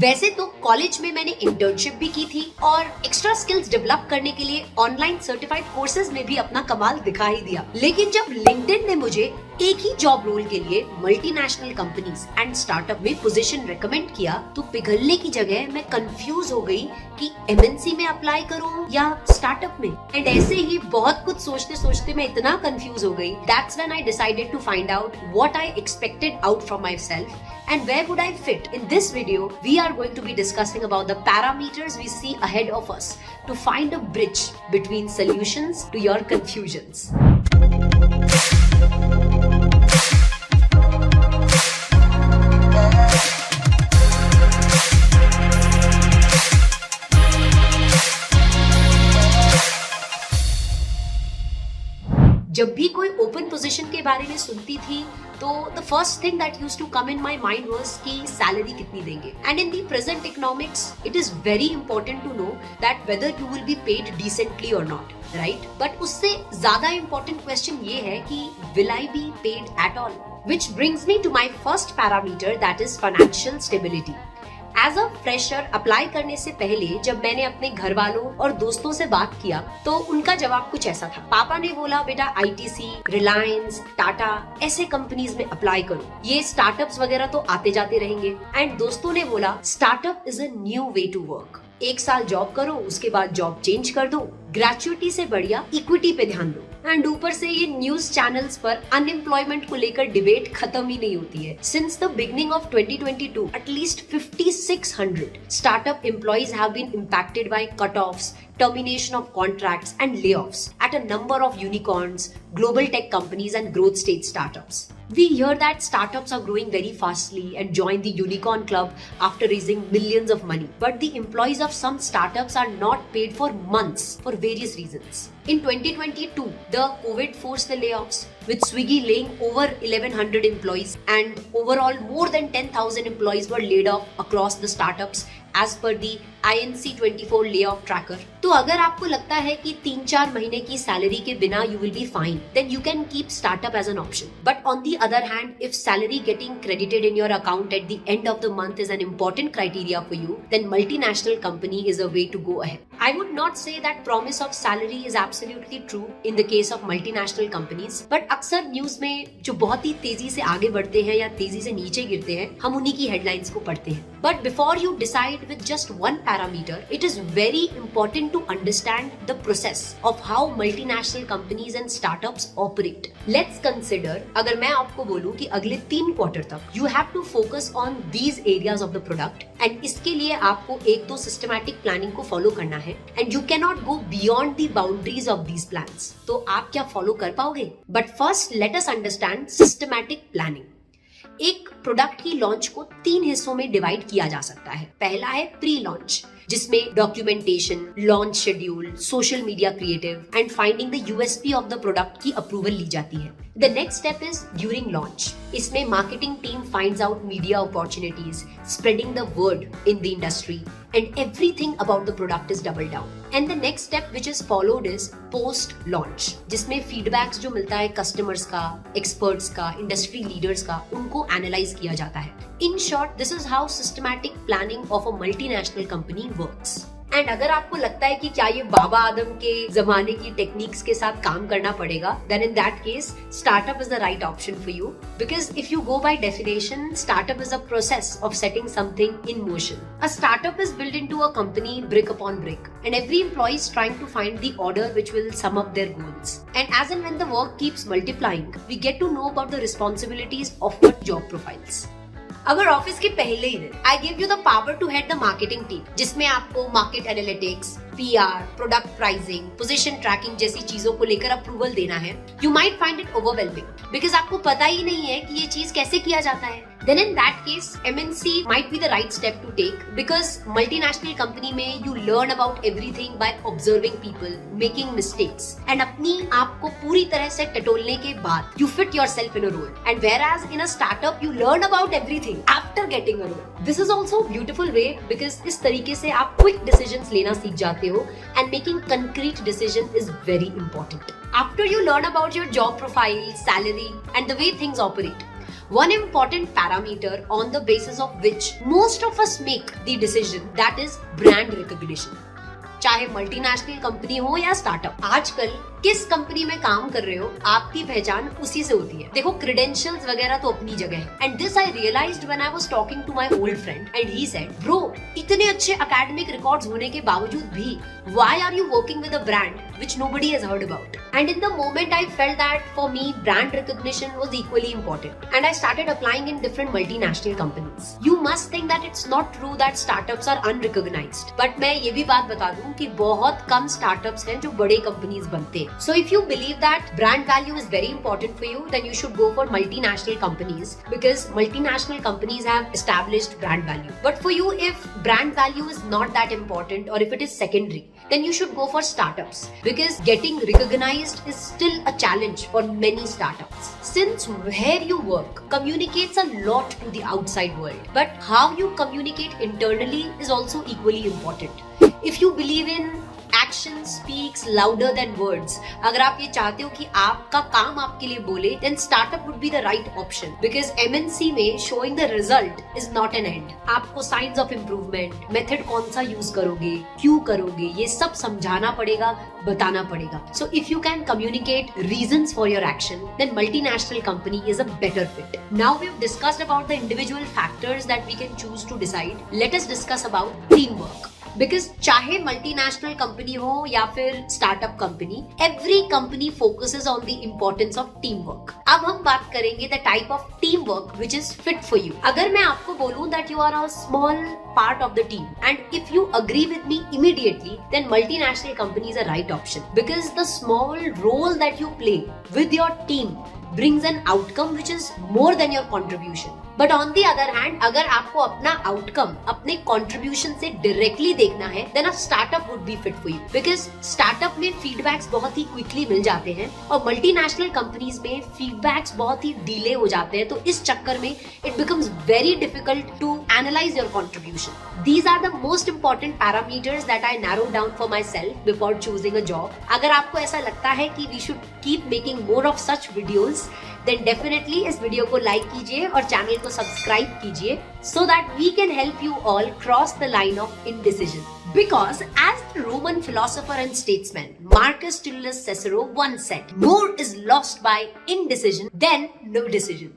वैसे तो कॉलेज में मैंने इंटर्नशिप भी की थी और एक्स्ट्रा स्किल्स डेवलप करने के लिए ऑनलाइन सर्टिफाइड कोर्सेज में भी अपना कमाल दिखा ही दिया। लेकिन जब लिंक्डइन ने मुझे एक ही जॉब रोल के लिए मल्टीनेशनल कंपनीज एंड स्टार्टअप में पोजीशन रेकमेंड किया तो पिघलने की जगह मैं कंफ्यूज हो गई कि एमएनसी में अप्लाई करूं या स्टार्टअप में। एंड ऐसे ही बहुत कुछ सोचते सोचते मैं इतना कंफ्यूज हो गई। That's when I decided to find out what I expected out from myself and where would I fit. In this video, we are going to be discussing about the parameters we see ahead of us to find a bridge between solutions to your confusions. जब भी कोई open position के बारे में सुनती थी तो the first thing that used to come in my mind was कि सैलरी कितनी देंगे। And in the present economics it is very important to know that whether you will be paid decently और नॉट, राइट? बट उससे ज्यादा important question ये है कि will I be paid at all, which brings me to my first parameter that is financial stability. As a fresher apply करने से पहले जब मैंने अपने घर वालों और दोस्तों से बात किया तो उनका जवाब कुछ ऐसा था। पापा ने बोला बेटा आईटीसी, रिलायंस, टाटा ऐसे कंपनीज में अप्लाई करो, ये स्टार्टअप्स वगैरह तो आते जाते रहेंगे। एंड दोस्तों ने बोला startup is a new way to work, एक साल जॉब करो उसके बाद जॉब चेंज कर दो, ग्रेचुइटी से बढ़िया इक्विटी पे ध्यान दो। एंड ऊपर से ये न्यूज चैनल्स पर अनएम्प्लॉयमेंट को लेकर डिबेट खत्म ही नहीं होती है। Since the beginning of 2022 at least 5600 startup employees have been impacted by cutoffs, termination of contracts and layoffs at a number of unicorns, global tech companies and growth stage startups. We hear that startups are growing very fastly and join the unicorn club after raising millions of money. But the employees of some startups are not paid for months for various reasons. In 2022, the COVID forced the layoffs, with Swiggy laying over 1100 employees and overall more than 10,000 employees were laid off across the startups as per the INC24 layoff tracker. तो अगर आपको लगता है कि 3-4 महीने की salary के बिना you will be fine, then you can keep startup as an option. But on the other hand, if salary getting credited in your account at the end of the month is an important criteria for you, then multinational company is a way to go ahead. I would not say that promise of salary is absolutely true in the case of multinational companies, but अक्सर news में जो बहुत ही तेजी से आगे बढ़ते हैं या तेजी से नीचे गिरते हैं, हम उन्हीं की हेडलाइंस को पढ़ते हैं। But before you decide with just one parameter, it is very important to understand the process of how multinational companies and startups operate. Let's consider, अगर मैं आपको बोलूं कि अगले 3 क्वार्टर तक you have to focus on these areas of the product, and इसके लिए आपको 1-2 systematic planning को follow करना है, and you cannot go beyond the boundaries of these plans. तो आप क्या follow कर पाओगे? But first, let us understand systematic planning. एक प्रोडक्ट की लॉन्च को 3 हिस्सों में डिवाइड किया जा सकता है। पहला है प्री लॉन्च, जिसमें documentation, launch schedule, social media creative and finding the USP of the product की अप्रूवल ली जाती है। The next step is during launch. इसमें marketing team finds out media opportunities, spreading the word in the industry, and everything about the product is doubled down. And the next step which is followed is post launch, जिसमें feedbacks जो मिलता है customers का, experts का, industry leaders का, उनको analyze किया जाता है। In short, this is how systematic planning of a multinational company works. And अगर आपको लगता है कि क्या ये बाबा आदम के जमाने की टेक्निक्स के साथ काम करना पड़ेगा, then in that case startup is the right option for you, because if you go by definition, startup is a process of setting something in motion. A startup is built into a company brick upon brick, and every employee is trying to find the order which will sum up their goals. And as and when the work keeps multiplying, we get to know about the responsibilities of what job profiles. अगर office के पहले ही दिन I give you the power to head the marketing team, जिसमें आपको market analytics, PR, product pricing, position tracking जैसी चीजों को लेकर अप्रूवल देना है, you might find it overwhelming because आपको पता ही नहीं है कि ये चीज कैसे किया जाता है। Then in that case, MNC might be the right step to take, because multinational company में you learn about everything by observing people, making mistakes, and अपनी आप को पूरी तरह से टटोलने के बाद you fit yourself in a role. And whereas in a startup you learn about everything after getting a role. This is also a beautiful way, because इस तरीके से आप quick decisions लेना सीख जाते हो, and making concrete decision is very important. After you learn about your job profile, salary, and the way things operate, One important parameter on the basis of which most of us make the decision, that is brand recognition. चाहे multinational company हो या startup, आजकल किस company में काम कर रहे हो आपकी पहचान उसी से होती है। देखो क्रेडेंशियल्स वगैरह तो अपनी जगह है, and this I realised when I was talking to my old friend and he said, bro इतने अच्छे एकेडमिक रिकॉर्ड्स होने के बावजूद भी why are you working with a brand which nobody has heard about? And in the moment I felt that for me brand recognition was equally important, and I started applying in different multinational companies. You must think that it's not true that startups are unrecognized, but मैं ये भी बात बता दूं कि बहुत कम startups हैं जो बड़े companies बनते हैं. So if you believe that brand value is very important for you, then you should go for multinational companies, because multinational companies have established brand value. But for you, if brand value is not that important, or if it is secondary, then you should go for startups, because getting recognized is still a challenge for many startups. Since where you work communicates a lot to the outside world, but how you communicate internally is also equally important. If you believe in action speaks louder than words, अगर आप ये चाहते हो कि आपका काम आपके लिए बोले, then startup would be the right option, because MNC में showing the result is not an end. आपको signs of improvement, method कौन सा use करोगे, क्यों करोगे, ये सब समझाना पड़ेगा, बताना पड़ेगा. So if you can communicate reasons for your action, then multinational company is a better fit. Now we've discussed about the individual factors that we can choose to decide. Let us discuss about teamwork. Because चाहे multinational company हो या फिर startup company, every company focuses on the importance of team work. अब हम बात करेंगे the type of team work which is fit for you. अगर मैं आपको बोलूं that you are a small part of the team, and if you agree with me immediately, then multinational company is a right option, because the small role that you play with your team brings an outcome which is more than your contribution. But on the other hand, अगर आपको अपना outcome अपने contribution से directly देखना है, then a startup would be fit for you, because startup में feedbacks बहुत ही quickly मिल जाते हैं, और multinational companies में feedbacks बहुत ही delay हो जाते हैं. तो इस चक्कर में it becomes very difficult to analyze your contribution. These are the most important parameters that I narrowed down for myself before choosing a job. अगर आपको ऐसा लगता है कि we should keep making more of such videos, then definitely इस video को like कीजिए और चैनल को सब्सक्राइब कीजिए, so that we can help you all cross the line of indecision. Because as the Roman philosopher and statesman Marcus Tullius Cicero once said, more is lost by indecision than no decision.